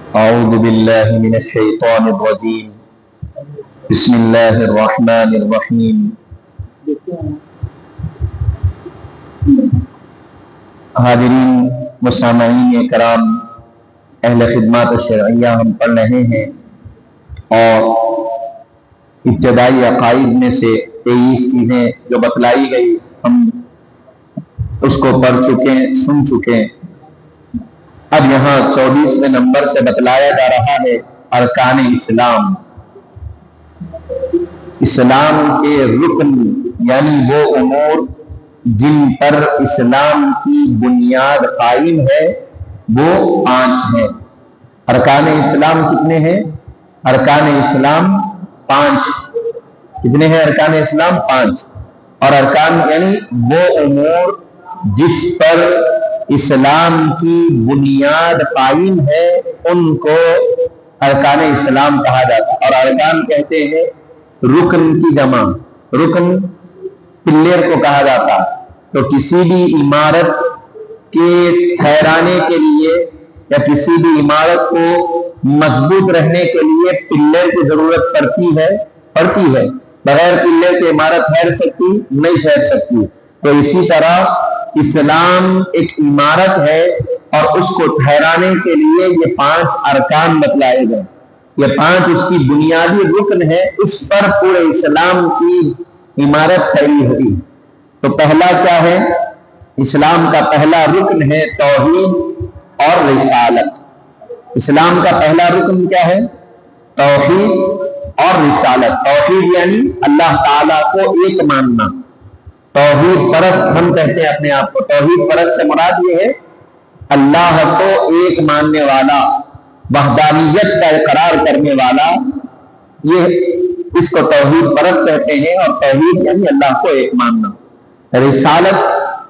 أعوذ بالله من الشيطان الرجيم بسم الله الرحمن الرحيم حاضرین و سامعین کرام، اہل خدمات شرعیہ، ہم پڑھ رہے ہیں اور ابتدائی عقائد میں سے 23 چیزیں جو بتلائی گئی ہم اس کو پڑھ چکے، سن چکے۔ اب یہاں 24ویں نمبر سے بتلایا جا رہا ہے ارکان اسلام، اسلام کے رکن، یعنی وہ امور جن پر اسلام کی بنیاد قائم ہے، وہ 5 ہیں۔ ارکان اسلام کتنے ہیں؟ ارکان اسلام 5۔ کتنے ہیں ارکان اسلام؟ 5۔ اور ارکان یعنی وہ امور جس پر اسلام کی بنیاد قائم ہے ان کو ارکان اسلام کہا جاتا ہے۔ اور ارکان کہتے ہیں رکن کی جمع، رکن پلر کو کہا جاتا ہے۔ تو کسی بھی عمارت کے ٹھہرانے کے لیے یا کسی بھی عمارت کو مضبوط رہنے کے لیے پلر کی ضرورت پڑتی ہے۔ بغیر پلر کے عمارت ٹھہر سکتی؟ نہیں ٹھہر سکتی۔ تو اسی طرح اسلام ایک عمارت ہے اور اس کو ٹھہرانے کے لیے یہ 5 ارکان بتلائے گئے۔ یہ 5 اس کی بنیادی رکن ہے، اس پر پورے اسلام کی عمارت کھڑی ہوئی۔ تو پہلا کیا ہے؟ اسلام کا پہلا رکن ہے توحید اور رسالت۔ اسلام کا پہلا رکن کیا ہے؟ توحید اور رسالت۔ توحید یعنی اللہ تعالیٰ کو ایک ماننا۔ توحید پرست ہم کہتے ہیں اپنے آپ کو۔ توحید پرست سے مراد یہ ہے اللہ کو ایک ماننے والا، وحدانیت کا اقرار کرنے والا، یہ اس کو توحید پرست کہتے ہیں۔ اور توحید یعنی اللہ کو ایک ماننا۔ رسالت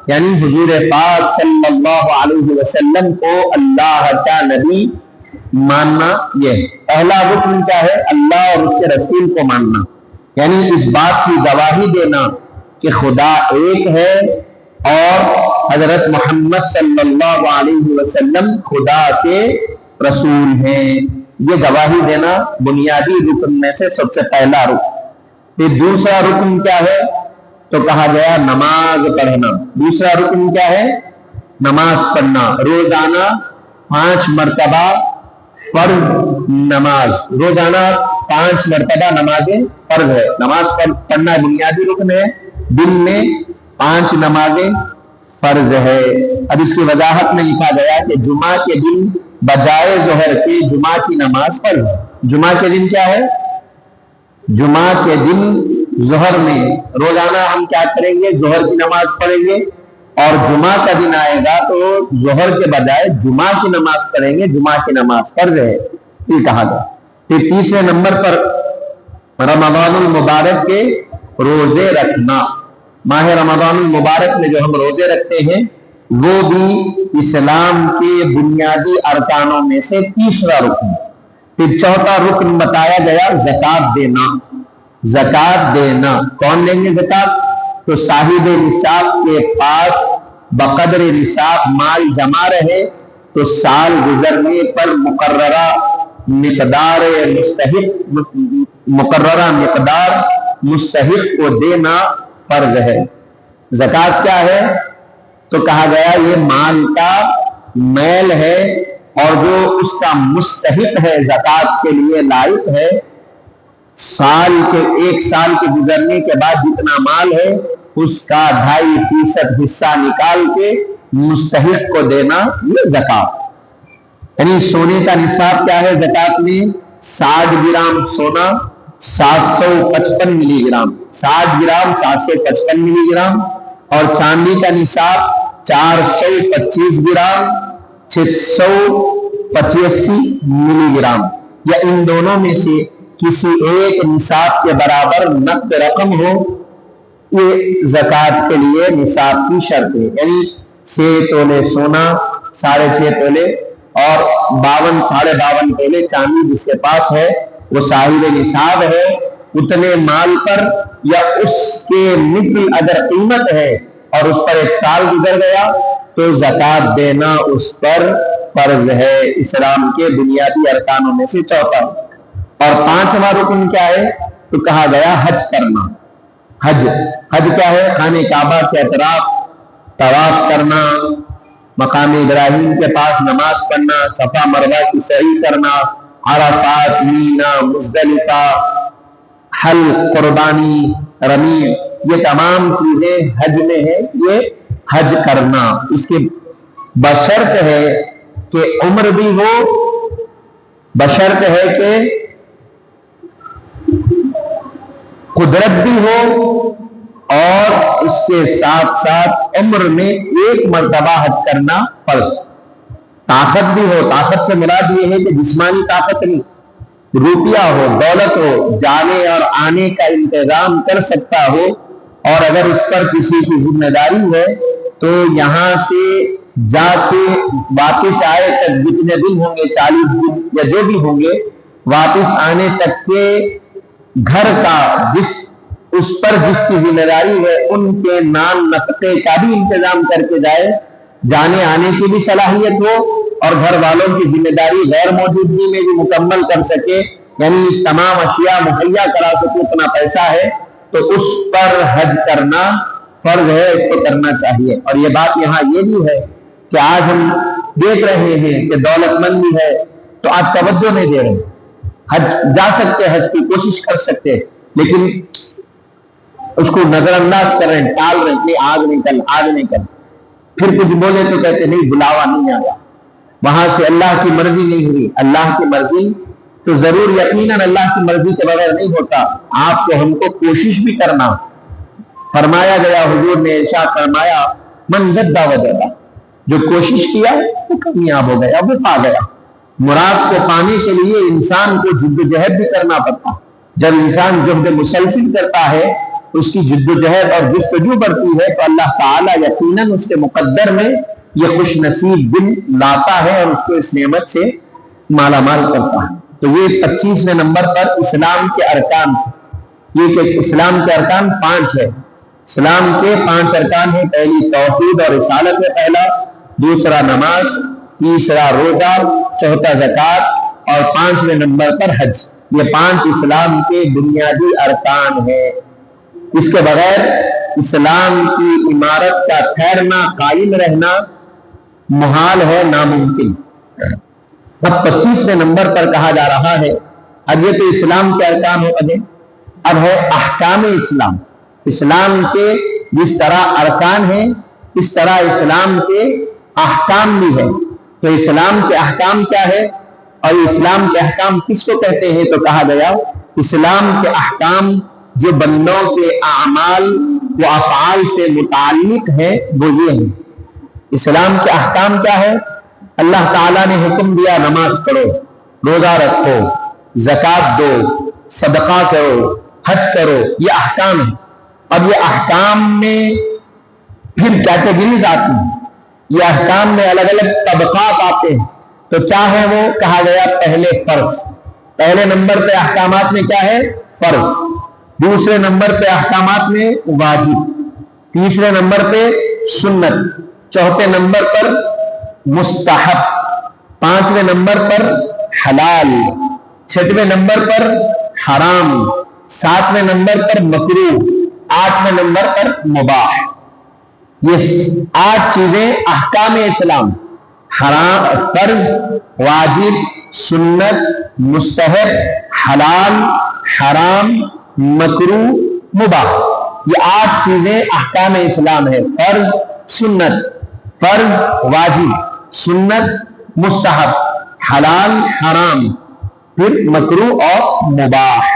یعنی حضور پاک صلی اللہ علیہ وسلم کو اللہ کا نبی ماننا۔ یہ پہلا رکن کیا ہے؟ اللہ اور اس کے رسول کو ماننا، یعنی اس بات کی گواہی دینا کہ خدا ایک ہے اور حضرت محمد صلی اللہ علیہ وسلم خدا کے رسول ہیں۔ یہ گواہی دینا بنیادی رکن میں سے سب سے پہلا رکن۔ پھر دوسرا رکن کیا ہے؟ تو کہا گیا نماز پڑھنا۔ دوسرا رکن کیا ہے؟ نماز پڑھنا۔ روزانہ 5 مرتبہ فرض نماز، روزانہ 5 مرتبہ نمازیں فرض ہے۔ نماز پڑھنا بنیادی رکن ہے۔ دن میں 5 نمازیں فرض ہے۔ اب اس کی وضاحت میں لکھا گیا کہ جمعہ کے دن بجائے ظہر کے جمعہ کی نماز فرض ہے۔ جمعہ کے دن کیا ہے؟ جمعہ کے دن ظہر میں روزانہ ہم کیا کریں گے؟ ظہر کی نماز پڑھیں گے، اور جمعہ کا دن آئے گا تو ظہر کے بجائے جمعہ کی نماز پڑھیں گے۔ جمعہ کی نماز فرض ہے، یہ کہا گیا۔ پھر تیسرے نمبر پر رمضان المبارک کے روزے رکھنا۔ ماہ رمضان المبارک میں جو ہم روزے رکھتے ہیں وہ بھی اسلام کے بنیادی ارکانوں میں سے تیسرا رکن۔ پھر چوتھا رکن بتایا گیا زکوٰۃ دینا۔ زکوٰۃ دینا کون لیں گے زکوٰۃ؟ تو صاحب نصاب کے پاس بقدر نصاب مال جمع رہے تو سال گزرنے پر مقررہ مقدار مستحق کو دینا فرض ہے۔ زکوٰۃ کیا ہے؟ تو کہا گیا یہ مال کا میل ہے اور جو اس کا مستحق ہے، زکوٰۃ کے لیے لائق ہے، ایک سال کے گزرنے کے بعد جتنا مال ہے اس کا 2.5% حصہ نکال کے مستحق کو دینا، یہ زکوٰۃ۔ یعنی سونے کا نصاب کیا ہے زکوٰۃ میں؟ 60 گرام سونا 755 ملی گرام، 60 گرام 755 ملی گرام، اور چاندی کا نصاب 425 گرام 685 ملی گرام، یا ان دونوں میں سے کسی ایک نصاب کے برابر نقد رقم ہو، یہ زکوٰۃ کے لیے نصاب کی شرط ہے۔ یعنی 6 تولے سونا، 6.5 تولے اور 52 تولے چاندی جس کے پاس ہے وہ صاحب نصاب ہے۔ اتنے مال پر یا اس کے مثل اگر قیمت ہے اور اس پر 1 سال گزر گیا تو زکات دینا اس پر فرض ہے، اسلام کے بنیادی ارکانوں میں سے چوتھا۔ اور پانچواں رکن کیا ہے؟ تو کہا گیا حج کرنا۔ حج کیا ہے؟ خانہ کعبہ کے اطراف طواف کرنا، مقام ابراہیم کے پاس نماز پڑھنا، صفا مروہ کی سعی کرنا، عرفات، مینا، مزدلفہ، حلق، قربانی، رمی، یہ تمام چیزیں حج میں ہیں، یہ حج کرنا۔ اس کے بشرط ہے کہ عمر بھی ہو، بشرط ہے کہ قدرت بھی ہو، اور اس کے ساتھ ساتھ عمر میں ایک مرتبہ حج کرنا فرض۔ طاقت بھی ہو، طاقت سے مراد یہ ہے کہ جسمانی طاقت نہیں، روپیہ ہو، دولت ہو، جانے اور آنے کا انتظام کر سکتا ہو، اور اگر اس پر کسی کی ذمہ داری ہے تو یہاں سے جا کے واپس آئے تک جتنے دن ہوں گے، 40 دن یا جو بھی ہوں گے، واپس آنے تک کے گھر کا اس پر جس کی ذمہ داری ہے ان کے نان نفقے کا بھی انتظام کر کے جائے، جانے آنے کی بھی صلاحیت ہو، اور گھر والوں کی ذمہ داری غیر موجودگی میں بھی مکمل کر سکے، یعنی تمام اشیاء مہیا کرا سکے، اتنا پیسہ ہے تو اس پر حج کرنا فرض ہے، اس کو کرنا چاہیے۔ اور یہ بات یہاں یہ بھی ہے کہ آج ہم دیکھ رہے ہیں کہ دولت مند بھی ہے تو آج توجہ نہیں دے رہے، حج جا سکتے، حج کی کوشش کر سکتے، لیکن اس کو نظر انداز کر رہے ہیں، ٹال رہے ہیں کہ آج نہیں کل، پھر کچھ بولے تو کہتے نہیں بلاوا نہیں آیا، وہاں سے اللہ کی مرضی نہیں ہوئی۔ اللہ کی مرضی تو ضرور یقیناً اللہ کی مرضی کے بغیر نہیں ہوتا، آپ کو ہم کو کوشش بھی کرنا۔ فرمایا گیا، حضور نے ارشاد فرمایا، من جد وجد، جو کوشش کیا وہ کامیاب ہو گیا، وہ پا گیا۔ مراد کو پانے کے لیے انسان کو جد و جہد بھی کرنا پڑتا، جب انسان جہد مسلسل کرتا ہے، اس کی جد و جہد اور جستجو بڑھتی ہے، تو اللہ تعالیٰ یقیناً اس کے مقدر میں یہ خوش نصیب دن لاتا ہے اور اس کو اس نعمت سے مالا مال کرتا ہے۔ تو یہ 25ویں نمبر پر اسلام کے ارکان، یہ کہ اسلام کے ارکان 5 ہے۔ اسلام کے 5 ارکان ہیں، پہلی توحید اور رسالت ہے پہلا، دوسرا نماز، تیسرا روزہ، چوتھا زکوٰۃ، اور 5ویں نمبر پر حج۔ یہ 5 اسلام کے بنیادی ارکان ہیں، اس کے بغیر اسلام کی عمارت کا ٹھہرنا، قائم رہنا محال ہے، ناممکن۔ اب 25ویں نمبر پر کہا جا رہا ہے، اب یہ تو اسلام کے ارکان ہو گئے، اب ہے احکام اسلام۔ اسلام کے جس طرح ارکان ہیں اس طرح اسلام کے احکام بھی ہیں۔ تو اسلام کے احکام کیا ہے، اور اسلام کے احکام کس کو کہتے ہیں؟ تو کہا گیا اسلام کے احکام جو بندوں کے اعمال و افعال سے متعلق ہیں وہ یہ ہیں۔ اسلام کے احکام کیا ہے؟ اللہ تعالیٰ نے حکم دیا نماز پڑھو، روزہ رکھو، زکوٰۃ دو، صدقہ کرو، حج کرو، یہ احکام ہیں۔ اب یہ احکام میں پھر کیٹیگریز آتی ہیں، یہ احکام میں الگ الگ طبقات آتے ہیں۔ تو کیا ہے وہ؟ کہا گیا پہلے فرض، پہلے نمبر پہ احکامات میں کیا ہے؟ فرض، دوسرے نمبر پہ احکامات میں واجب، تیسرے نمبر پہ سنت، چوتھے نمبر پر مستحب، 5ویں نمبر پر حلال، 6ویں نمبر پر حرام، 7ویں نمبر پر مکروہ، 8ویں نمبر پر مباح۔ یہ 8 چیزیں احکام اسلام، حرام، فرض، واجب، سنت، مستحب، حلال، حرام، مکروہ، مباح، یہ 8 چیزیں احکام اسلام ہے۔ فرض، سنت، فرض، واجب، سنت، مستحب، حلال، حرام، پھر مکروہ اور مباح،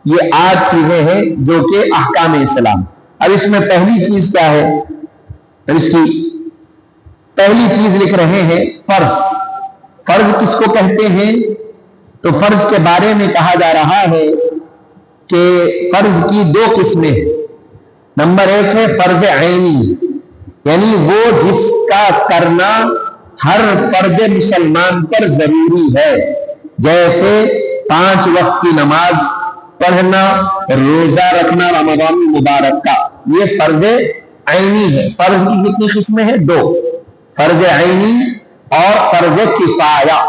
یہ 8 چیزیں ہیں جو کہ احکام اسلام۔ اب اس میں پہلی چیز کیا ہے؟ اس کی پہلی چیز لکھ رہے ہیں فرض۔ فرض کس کو کہتے ہیں؟ تو فرض کے بارے میں کہا جا رہا ہے کہ فرض کی 2 قسمیں ہیں۔ نمبر 1 ہے فرض عینی، یعنی وہ جس کا کرنا ہر فرد مسلمان پر ضروری ہے، جیسے 5 وقت کی نماز پڑھنا، روزہ رکھنا رمضان مبارک کا، یہ فرض عینی ہے۔ فرض کی کتنی قسمیں ہیں؟ 2۔ فرض عینی اور فرض کفایہ.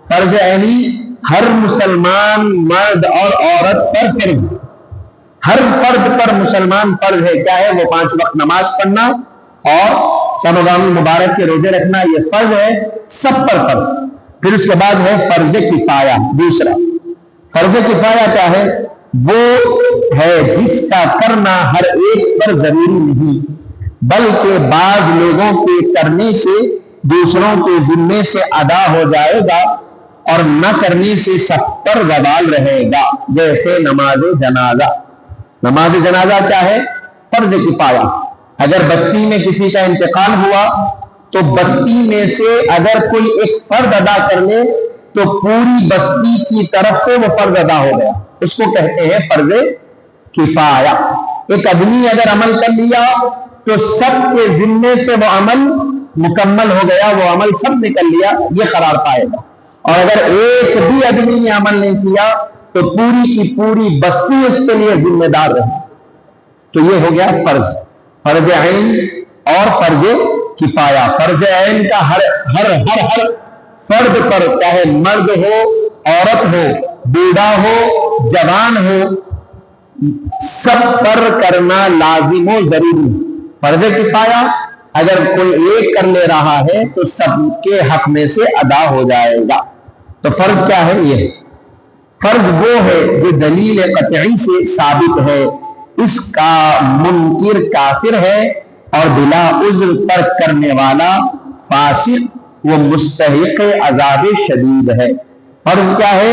فرض عینی ہر مسلمان مرد اور عورت پر فرض، ہر فرد پر مسلمان فرض ہے. کیا ہے وہ؟ 5 وقت نماز پڑھنا اور رمضان المبارک کے روزے رکھنا، یہ فرض ہے سب پر فرض. پھر اس کے بعد ہے فرض کفایہ. دوسرا فرض کفایہ کیا ہے؟ وہ ہے جس کا کرنا ہر ایک پر ضروری نہیں، بلکہ بعض لوگوں کے کرنے سے دوسروں کے ذمے سے ادا ہو جائے گا اور نہ کرنے سے سب پر وبال رہے گا. جیسے نماز جنازہ. نماز جنازہ کیا ہے؟ فرض کفایہ. اگر بستی میں کسی کا انتقال ہوا تو بستی میں سے اگر کوئی ایک فرض ادا کر لے تو پوری بستی کی طرف سے وہ فرض ادا ہو گیا، اس کو کہتے ہیں فرض کفایہ. ایک آدمی اگر عمل کر لیا تو سب کے ذمے سے وہ عمل مکمل ہو گیا، وہ عمل سب نے کر لیا، یہ قرار پائے گا. اور اگر ایک بھی آدمی نے عمل نہیں کیا تو پوری کی پوری بستی اس کے لیے ذمہ دار رہے. تو یہ ہو گیا فرض، فرض عین اور فرض کفایہ. فرض عین کا ہر فرد پر، چاہے مرد ہو، عورت ہو، بوڑھا ہو، جوان ہو، سب پر کرنا لازم و ضروری. فرض کفایہ اگر کوئی ایک کر لے رہا ہے تو سب کے حق میں سے ادا ہو جائے گا. تو فرض کیا ہے؟ یہ فرض وہ ہے جو دلیل قطعی سے ثابت ہے، اس کا منکر کافر ہے اور بلا عذر ترک کرنے والا فاسق وہ مستحق عذاب شدید ہے. فرض کیا ہے؟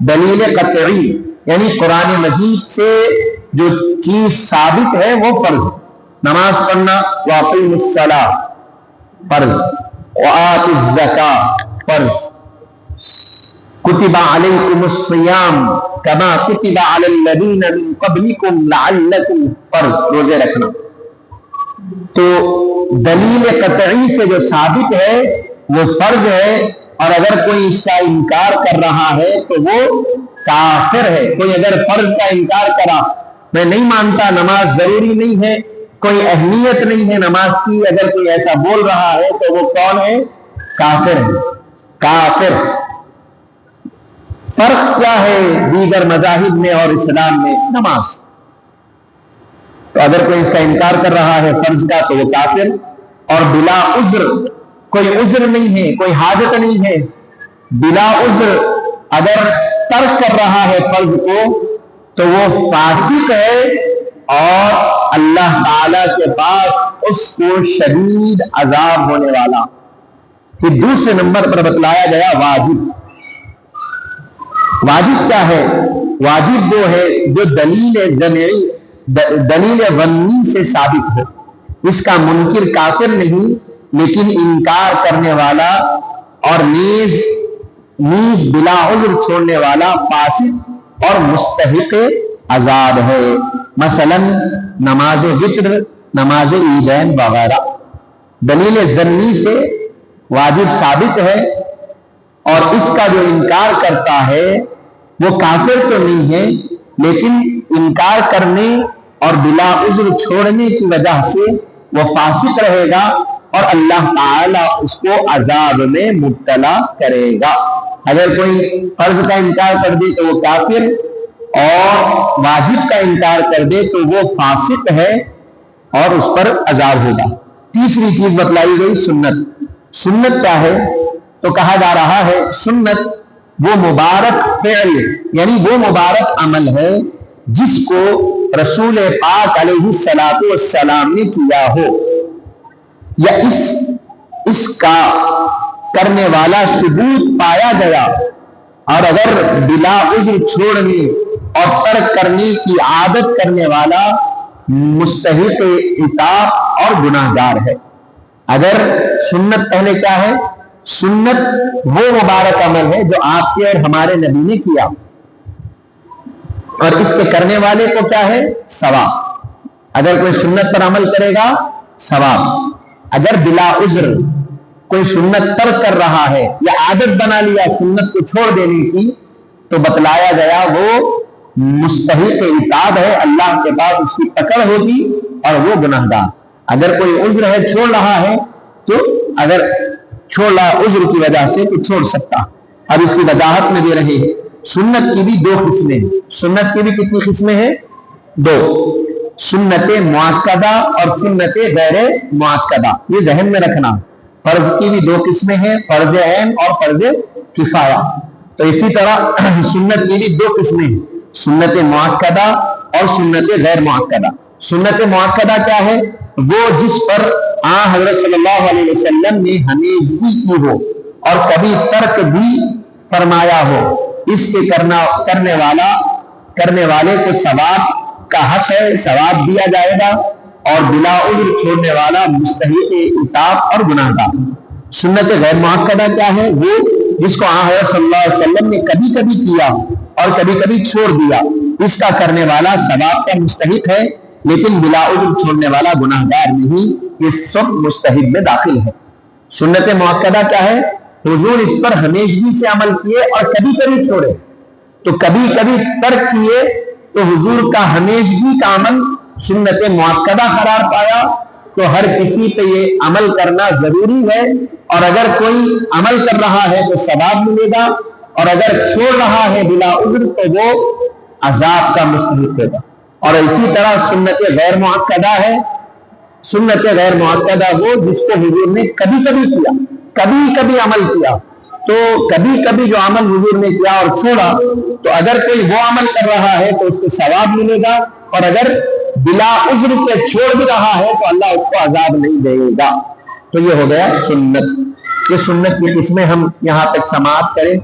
دلیل قطعی، یعنی قرآن مجید سے جو چیز ثابت ہے وہ فرض. نماز پڑھنا، واقیم الصلاۃ فرض، وآت الزکاۃ فرض، کتب علیکم الصیام کما کتب علی الذین من قبلکم لعلکم فرض، روزے رکھنا. تو دلیل قطعی سے جو ثابت ہے وہ فرض ہے، اور اگر کوئی اس کا انکار کر رہا ہے تو وہ کافر ہے. کوئی اگر فرض کا انکار کرا، میں نہیں مانتا، نماز ضروری نہیں ہے، کوئی اہمیت نہیں ہے نماز کی، اگر کوئی ایسا بول رہا ہے تو وہ کون ہے؟ کافر ہے. کافر. فرق کیا ہے دیگر مذاہب میں اور اسلام میں؟ نماز. تو اگر کوئی اس کا انکار کر رہا ہے فرض کا تو وہ کافر. اور بلا عذر، کوئی عذر نہیں ہے، کوئی حاجت نہیں ہے، بلا عذر اگر ترک کر رہا ہے فرض کو تو وہ فاسق ہے اور اللہ تعالی کے پاس اس کو شدید عذاب ہونے والا. پھر دوسرے نمبر پر بتلایا گیا واجب. واجب کیا ہے؟ واجب وہ ہے جو دلیل ظنی سے ثابت ہے، اس کا منکر کافر نہیں لیکن انکار کرنے والا اور نیز بلا عذر چھوڑنے والا فاسق اور مستحق عذاب ہے. مثلا نماز وتر، نماز عیدین وغیرہ دلیل ظنی سے واجب ثابت ہے، اور اس کا جو انکار کرتا ہے وہ کافر تو نہیں ہے لیکن انکار کرنے اور بلا عذر چھوڑنے کی وجہ سے وہ فاسق رہے گا اور اللہ تعالی اس کو عذاب میں مبتلا کرے گا. اگر کوئی فرض کا انکار کر دے تو وہ کافر، اور واجب کا انکار کر دے تو وہ فاسق ہے اور اس پر عذاب ہوگا. تیسری چیز بتلائی گئی سنت. سنت کیا ہے؟ تو کہا جا رہا ہے سنت وہ مبارک فعل، یعنی وہ مبارک عمل ہے جس کو رسول پاک علیہ الصلوۃ والسلام نے کیا ہو، یا اس کا کرنے والا ثبوت پایا گیا، اور اگر بلا عذر چھوڑنے اور ترک کرنے کی عادت کرنے والا مستحق عتاب اور گناہ گار ہے. اگر سنت پہلے کیا ہے؟ سنت وہ مبارک عمل ہے جو آپ کے اور ہمارے نبی نے کیا، اور اس کے کرنے والے کو کیا ہے؟ ثواب. اگر کوئی سنت پر عمل کرے گا ثواب. اگر بلا عذر کوئی سنت ترک کر رہا ہے یا عادت بنا لیا سنت کو چھوڑ دینے کی تو بتلایا گیا وہ مستحق عتاب ہے، اللہ کے پاس اس کی پکڑ ہوگی اور وہ گناہ گار. اگر کوئی عذر ہے چھوڑ رہا ہے تو اگر چھوڑا عذر کی وجہ سے تو چھوڑ سکتا. اب اس کی وضاحت میں دے رہے ہیں. سنت کی بھی دو قسمیں ہیں. سنت کی بھی کتنی قسمیں ہیں؟ دو. سنت مؤکدہ اور سنت غیر مؤکدہ. یہ ذہن میں رکھنا. فرض کی بھی دو قسمیں ہیں، فرض عین اور فرض کفایہ. تو اسی طرح سنت کی بھی دو قسمیں ہیں، سنت مؤکدہ اور سنت غیر مؤکدہ. سنت مؤکدہ کیا ہے؟ وہ جس پر حضرت صلی اللہ علیہ وسلم نے ہمیشگی کی ہو اور کبھی ترک بھی فرمایا ہو. اس کے کرنے والے کو ثواب کا حق ہے، ثواب دیا جائے گا، اور بلا عذر چھوڑنے والا مستحق عتاب اور گناہگار. سنت غیر مؤکدہ کیا ہے؟ وہ جس کو حضرت صلی اللہ علیہ وسلم نے کبھی کبھی کیا اور کبھی کبھی چھوڑ دیا. اس کا کرنے والا ثواب کا مستحق ہے لیکن بلا عذر چھوڑنے والا گناہگار نہیں. یہ سب مستحب میں داخل ہے. سنت مؤکدہ کیا ہے؟ حضور اس پر ہمیشگی سے عمل کیے اور کبھی کبھی چھوڑے. تو کبھی کبھی ترک کیے تو حضور کا ہمیشگی کا عمل سنت مؤکدہ قرار پایا. تو ہر کسی پہ یہ عمل کرنا ضروری ہے، اور اگر کوئی عمل کر رہا ہے تو ثواب ملے گا، اور اگر چھوڑ رہا ہے بلا عذر تو وہ عذاب کا مستحق ہوگا. اور اسی طرح سنت غیر مؤکدہ ہے. سنت غیر مؤکدہ وہ جس کو حضور نے کبھی کبھی کیا، کبھی کبھی عمل کیا. تو کبھی کبھی جو عمل حضور نے کیا اور چھوڑا، تو اگر کوئی وہ عمل کر رہا ہے تو اس کو ثواب ملے گا، اور اگر بلا عذر کے چھوڑ بھی رہا ہے تو اللہ اس کو عذاب نہیں دے گا. تو یہ ہو گیا سنت. یہ سنت کی قسمیں ہم یہاں تک سماعت کریں.